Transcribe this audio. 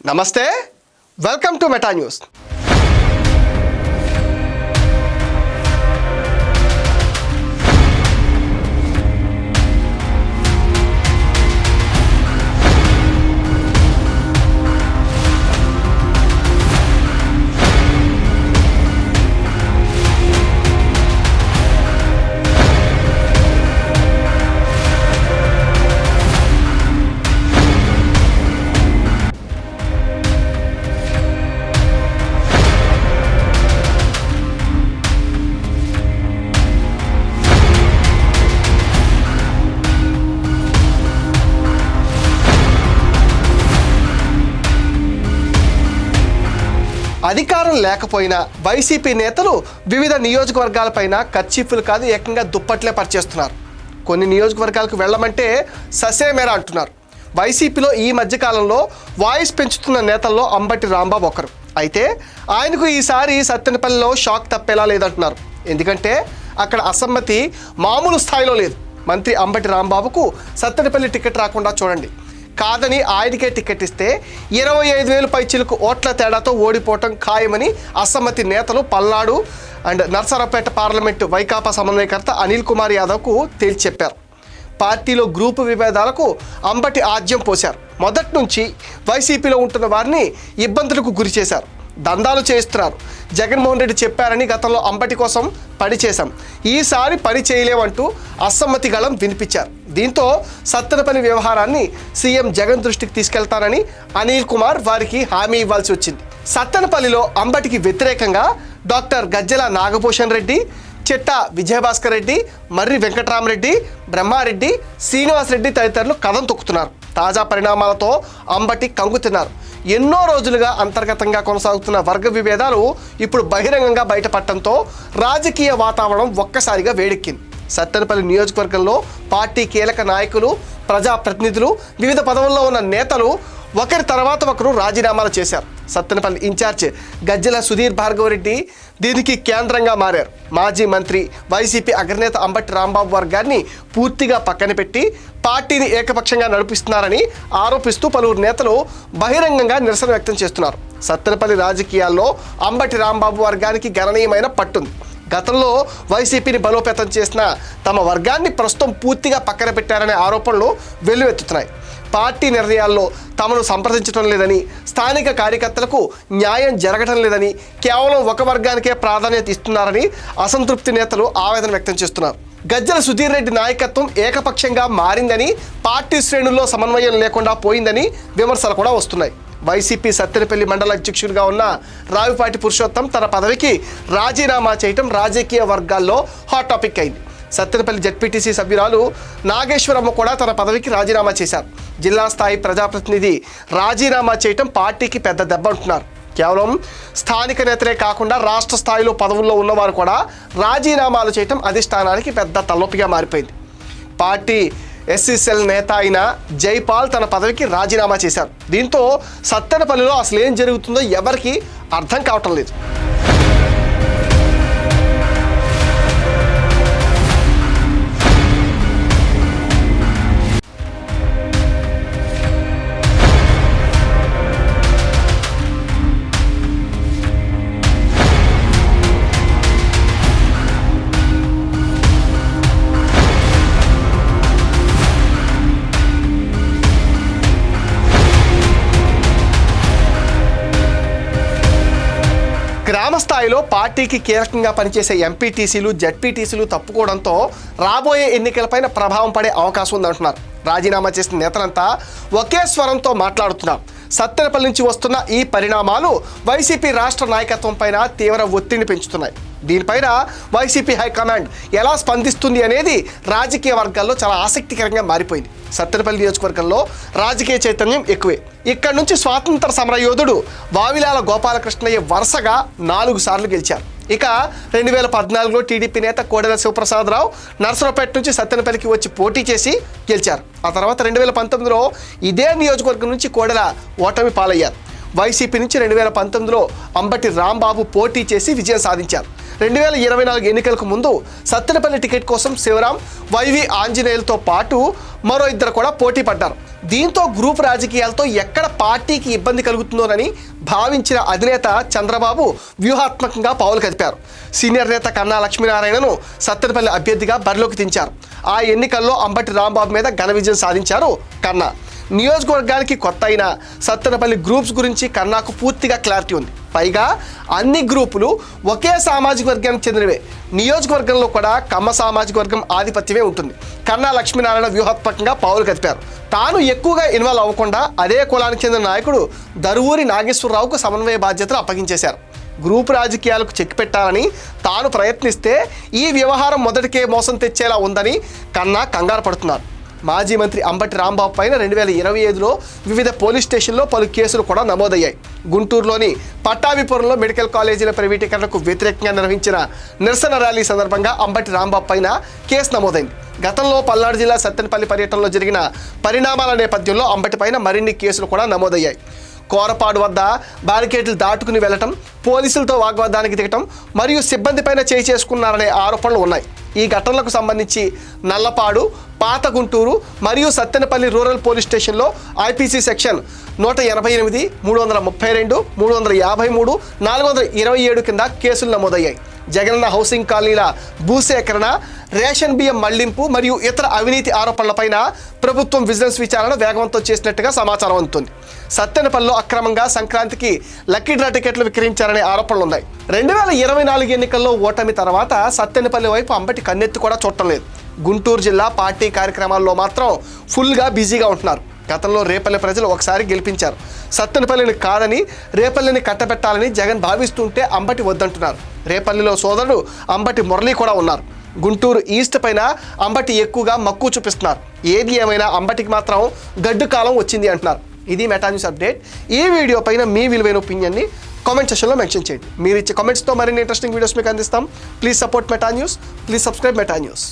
నమస్తే, welcome to meta news. అధికారం లేకపోయినా వైసీపీ నేతలు వివిధ నియోజకవర్గాలపైన కర్చీఫ్లు కాదు ఏకంగా దుప్పట్లే పరిచేస్తున్నారు. కొన్ని నియోజకవర్గాలకు వెళ్ళమంటే ససేమేరా అంటున్నారు. వైసీపీలో ఈ మధ్యకాలంలో వాయిస్ పెంచుతున్న నేతల్లో అంబటి రాంబాబు ఒకరు. అయితే ఆయనకు ఈసారి సత్తెనపల్లిలో షాక్ తప్పేలా లేదంటున్నారు. ఎందుకంటే అక్కడ అసమ్మతి మామూలు స్థాయిలో లేదు. మంత్రి అంబటి రాంబాబుకు సత్తెనపల్లి టికెట్ రాకుండా చూడండి. కాదని ఆయనకే టికెట్ ఇస్తే 25,000 పైచిలకు ఓట్ల తేడాతో ఓడిపోవటం ఖాయమని అసమ్మతి నేతలు పల్నాడు అండ్ నర్సరావుపేట పార్లమెంటు వైకాపా సమన్వయకర్త అనిల్ కుమార్ యాదవ్కు తేల్చి చెప్పారు. పార్టీలో గ్రూపు విభేదాలకు అంబటి ఆజ్యం పోశారు. మొదటి నుంచి వైసీపీలో ఉంటున్న వారిని ఇబ్బందులకు గురి చేశారు, దందాలు చేయిస్తున్నారు. జగన్మోహన్ రెడ్డి చెప్పారని గతంలో అంబటి కోసం పని చేశాం, ఈసారి పని చేయలేమంటూ అసమ్మతి గళం వినిపించారు. దీంతో సత్తెనపల్లి వ్యవహారాన్ని సీఎం జగన్ దృష్టికి తీసుకెళ్తానని అనిల్ కుమార్ వారికి హామీ ఇవ్వాల్సి వచ్చింది. సత్తెనపల్లిలో అంబటికి వ్యతిరేకంగా డాక్టర్ గజ్జల నాగభూషణ్ రెడ్డి, చెట్టా విజయభాస్కర్ రెడ్డి, మర్రి వెంకటరామరెడ్డి, బ్రహ్మారెడ్డి, శ్రీనివాసరెడ్డి తదితరులు కథం తొక్కుతున్నారు. తాజా పరిణామాలతో అంబటి కంగుతిన్నారు. ఎన్నో రోజులుగా అంతర్గతంగా కొనసాగుతున్న వర్గ విభేదాలు ఇప్పుడు బహిరంగంగా బయటపడటంతో రాజకీయ వాతావరణం ఒక్కసారిగా వేడెక్కింది. సత్తెనపల్లి నియోజకవర్గంలో పార్టీ కీలక నాయకులు, ప్రజాప్రతినిధులు, వివిధ పదవుల్లో ఉన్న నేతలు ఒకరి తర్వాత ఒకరు రాజీనామాలు చేశారు. సత్తెనపల్లి ఇన్ఛార్జ్ గజ్జల సుధీర్ భార్గవరెడ్డి దీనికి కేంద్రంగా మారారు. మాజీ మంత్రి వైసీపీ అగ్రనేత అంబటి రాంబాబు వర్గాన్ని పూర్తిగా పక్కన పెట్టి పార్టీని ఏకపక్షంగా నడిపిస్తున్నారని ఆరోపిస్తూ పలువురు నేతలు బహిరంగంగా నిరసన వ్యక్తం చేస్తున్నారు. సత్తెనపల్లి రాజకీయాల్లో అంబటి రాంబాబు వర్గానికి గణనీయమైన పట్టుంది. గతంలో వైసీపీని బలోపేతం చేసిన తమ వర్గాన్ని ప్రస్తుతం పూర్తిగా పక్కన పెట్టారనే ఆరోపణలు వెల్లువెత్తుతున్నాయి. పార్టీ నిర్ణయాల్లో తమను సంప్రదించడం లేదని, స్థానిక కార్యకర్తలకు న్యాయం జరగడం లేదని, కేవలం ఒక వర్గానికే ప్రాధాన్యత ఇస్తున్నారని అసంతృప్తి నేతలు ఆవేదన వ్యక్తం చేస్తున్నారు. గజ్జల సుధీర్ రెడ్డి నాయకత్వం ఏకపక్షంగా మారిందని, పార్టీ శ్రేణుల్లో సమన్వయం లేకుండా పోయిందని విమర్శలు కూడా వస్తున్నాయి. వైసీపీ సత్తెనపల్లి మండల అధ్యక్షుడిగా ఉన్న రావిపాటి పురుషోత్తం తన పదవికి రాజీనామా చేయటం రాజకీయ వర్గాల్లో హాట్ టాపిక్ అయింది. సత్తెనపల్లి జెడ్పీటీసీ సభ్యురాలు నాగేశ్వరమ్మ కూడా తన పదవికి రాజీనామా చేశారు. జిల్లా స్థాయి ప్రజాప్రతినిధి రాజీనామా చేయటం పార్టీకి పెద్ద దెబ్బ అంటున్నారు. కేవలం స్థానిక నేతలే కాకుండా రాష్ట్ర స్థాయిలో పదవుల్లో ఉన్నవారు కూడా రాజీనామాలు చేయటం అధిష్టానానికి పెద్ద తలనొప్పిగా మారిపోయింది. పార్టీ ఎస్సీసెల్ నేత అయిన జైపాల్ తన పదవికి రాజీనామా చేశారు. దీంతో సత్తెనపల్లిలో అసలు ఏం జరుగుతుందో ఎవరికీ అర్థం కావటం లేదు. గ్రామ స్థాయిలో పార్టీకి కీలకంగా పనిచేసే ఎంపీటీసీలు, జెడ్పీటీసీలు తప్పుకోవడంతో రాబోయే ఎన్నికలపైన ప్రభావం పడే అవకాశం ఉందంటున్నారు. రాజీనామా చేసిన నేతలంతా ఒకే స్వరంతో మాట్లాడుతున్నారు. సత్తెనపల్లి నుంచి వస్తున్న ఈ పరిణామాలు వైసీపీ రాష్ట్ర నాయకత్వం పైన తీవ్ర ఒత్తిడిని పెంచుతున్నాయి. దీనిపైన వైసీపీ హైకమాండ్ ఎలా స్పందిస్తుంది అనేది రాజకీయ వర్గాల్లో చాలా ఆసక్తికరంగా మారిపోయింది. సత్తెనపల్లి నియోజకవర్గంలో రాజకీయ చైతన్యం ఎక్కువే. ఇక్కడ నుంచి స్వాతంత్ర సమర యోధుడు వావిలాల గోపాలకృష్ణయ్య వరుసగా 4 సార్లు గెలిచారు. ఇక 2014లో టీడీపీ నేత కోడెల శివప్రసాదరావు నర్సరావుపేట నుంచి సత్తెనపల్లికి వచ్చి పోటీ చేసి గెలిచారు. ఆ తర్వాత 2019లో ఇదే నియోజకవర్గం నుంచి కోడెల ఓటమి పాలయ్యారు. వైసీపీ నుంచి 2019లో అంబటి రాంబాబు పోటీ చేసి విజయం సాధించారు. 2024 ఎన్నికలకు ముందు సత్తెనపల్లి టికెట్ కోసం శివరాం, వైవి ఆంజనేయులతో పాటు మరో 2 కూడా పోటీ పడ్డారు. దీంతో గ్రూప్ రాజకీయాలతో ఎక్కడ పార్టీకి ఇబ్బంది కలుగుతుందోనని భావించిన అధినేత చంద్రబాబు వ్యూహాత్మకంగా పావులు కదిపారు. సీనియర్ నేత కన్నా లక్ష్మీనారాయణను సత్తెనపల్లి అభ్యర్థిగా బరిలోకి దించారు. ఆ ఎన్నికల్లో అంబటి రాంబాబు మీద ఘన విజయం సాధించారు కన్నా. నియోజకవర్గానికి కొత్త అయిన సత్తెనపల్లి గ్రూప్స్ గురించి కన్నాకు పూర్తిగా క్లారిటీ ఉంది. పైగా అన్ని గ్రూపులు ఒకే సామాజిక వర్గానికి చెందినవే. నియోజకవర్గంలో కూడా కమ్మ సామాజిక వర్గం ఆధిపత్యమే ఉంటుంది. కన్నా లక్ష్మీనారాయణ వ్యూహాత్మకంగా పావులు కదిపారు. తాను ఎక్కువగా ఇన్వాల్వ్ అవ్వకుండా అదే కులానికి చెందిన నాయకుడు దరువూరి నాగేశ్వరరావుకు సమన్వయ బాధ్యతలు అప్పగించేశారు. గ్రూపు రాజకీయాలకు చెక్ పెట్టాలని తాను ప్రయత్నిస్తే ఈ వ్యవహారం మొదటికే మోసం తెచ్చేలా ఉందని కన్నా కంగారు పడుతున్నారు. మాజీ మంత్రి అంబటి రాంబాబు పైన 2025లో వివిధ పోలీస్ స్టేషన్లో పలు కేసులు కూడా నమోదయ్యాయి. గుంటూరులోని పట్టాభిపురంలో మెడికల్ కాలేజీల ప్రైవేటీకరణకు వ్యతిరేకంగా నిర్వహించిన నిరసన ర్యాలీ సందర్భంగా అంబటి రాంబాబు పైన కేసు నమోదైంది. గతంలో పల్నాడు జిల్లా సత్తెనపల్లి పర్యటనలో జరిగిన పరిణామాల నేపథ్యంలో అంబటి పైన మరిన్ని కేసులు కూడా నమోదయ్యాయి. కోరపాడు వద్ద బారికేడ్లు దాటుకుని వెళ్లటం, పోలీసులతో వాగ్వాదానికి దిగటం మరియు సిబ్బంది పైన చేయి చేసుకున్నారనే ఆరోపణలు ఉన్నాయి. ఈ ఘటనలకు సంబంధించి నల్లపాడు, పాత గుంటూరు మరియు సత్తెనపల్లి రూరల్ పోలీస్ స్టేషన్లో ఐపీసీ సెక్షన్ 188, 332, 353, 427 కింద కేసులు నమోదయ్యాయి. జగనన్న హౌసింగ్ కాలనీల భూసేకరణ, రేషన్ బియ్యం మళ్లింపు మరియు ఇతర అవినీతి ఆరోపణలపైన ప్రభుత్వం విజిలెన్స్ విచారణ వేగవంతం చేసినట్టుగా సమాచారం అందుతుంది. సత్తెనపల్లిలో అక్రమంగా సంక్రాంతికి లక్కీ డ్రా టికెట్లు విక్రయించారనే ఆరోపణలు ఉన్నాయి. 2024 ఎన్నికల్లో ఓటమి తర్వాత సత్తెనపల్లి వైపు అంబటి కన్నెత్తి కూడా చూడటం లేదు. గుంటూరు జిల్లా పార్టీ కార్యక్రమాల్లో మాత్రం ఫుల్గా బిజీగా ఉంటున్నారు. గతంలో రేపల్లి ప్రజలు ఒకసారి గెలిపించారు. సత్తెనపల్లిని కాదని రేపల్లిని కట్టబెట్టాలని జగన్ భావిస్తుంటే అంబటి వద్దంటున్నారు. రేపల్లిలో సోదరుడు అంబటి మురళి కూడా ఉన్నారు. గుంటూరు ఈస్ట్ పైన అంబటి ఎక్కువగా మక్కువ చూపిస్తున్నారు. ఏది ఏమైనా అంబటికి మాత్రం గడ్డు కాలం వచ్చింది అంటున్నారు. ఇది మెటా న్యూస్ అప్డేట్. ఈ వీడియో పైన మీ విలువైన ఒపీనియన్ని కామెంట్ సెక్షన్లో మెన్షన్ చేయండి. మీరు ఇచ్చే కామెంట్స్తో మరిన్ని ఇంట్రెస్టింగ్ వీడియోస్ మీకు అందిస్తాం. Please support meta news. Please subscribe meta news.